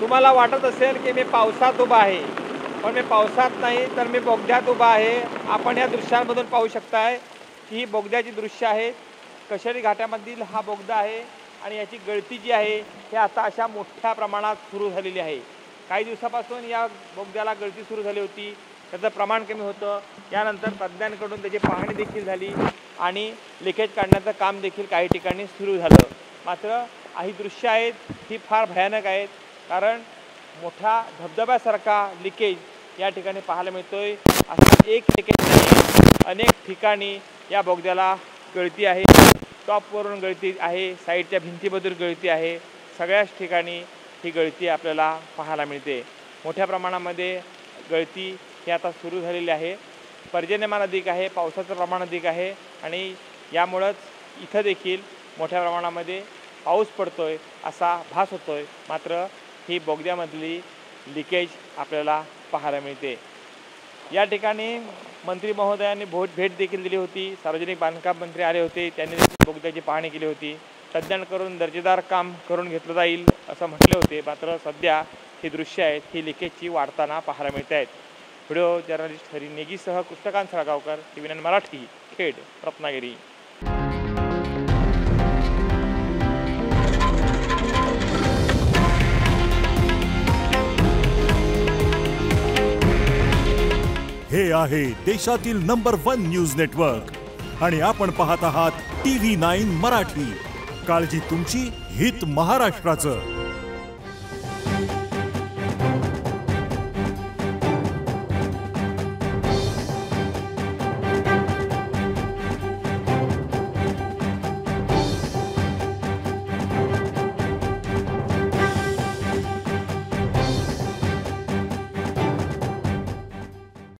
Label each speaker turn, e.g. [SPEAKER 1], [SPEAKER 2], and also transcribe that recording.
[SPEAKER 1] तुम्हाला वाटत असेल की मी पावसात उभा आहे, पण मी पावसात नाही तर मी बोगद्यात उभा आहे. आपण या दृश्यांमधून पाहू शकताय की ही बोगद्याची दृश्य आहेत. कशेरी घाटामधील हा बोगदा आहे आणि याची गळती जी आहे हे आता अशा मोठ्या प्रमाणात सुरू झालेली आहे. काही दिवसापासून या बोगद्याला गळती सुरू झाली होती, त्याचं प्रमाण कमी होतं. यानंतर तज्ज्ञांकडून त्याची पाहणी देखील झाली आणि लिकेज काढण्याचं काम देखील काही ठिकाणी सुरू झालं. मात्र ही दृश्य आहेत ही फार भयानक आहेत, कारण मोठा धबधब्यासारखा लिकेज या ठिकाणी पाहायला मिळतोय. असा एक लिकेज नाही, अनेक ठिकाणी या बोगद्याला गळती आहे. टॉपवरून गळती आहे, साईडच्या भिंतीमधून गळती आहे. सगळ्याच ठिकाणी ही गळती आपल्याला पाहायला मिळते. मोठ्या प्रमाणामध्ये गळती ही आता सुरू झालेली आहे. पर्जन्यमान अधिक आहे, पावसाचं प्रमाण अधिक आहे आणि यामुळंच इथं देखील मोठ्या प्रमाणामध्ये पाऊस पडतोय असा भास होतोय. मात्र ही बोगद्यामधली लिकेज आपल्याला पाहायला मिळते. या ठिकाणी मंत्री महोदयांनी भेट देखील दिली होती. सार्वजनिक बांधकाम मंत्री आले होते, त्यांनी बोगद्याची पाहणी केली होती. तज्ज्ञांकडून दर्जेदार काम करून घेतलं जाईल असं म्हटले होते. मात्र सध्या ही दृश्य आहेत ही लिकेजची वाढताना पाहायला मिळत आहेत. व्हिडिओ जर्नलिस्ट हरी नेगीसह कृष्णकांत सळगावकर, TV9 मराठी, खेड, रत्नागिरी.
[SPEAKER 2] हे आहे देशातील नंबर 1 न्यूज नेटवर्क आणि आपण पाहत आहात TV9 मराठी. काळजी तुमची, हित महाराष्ट्राचं.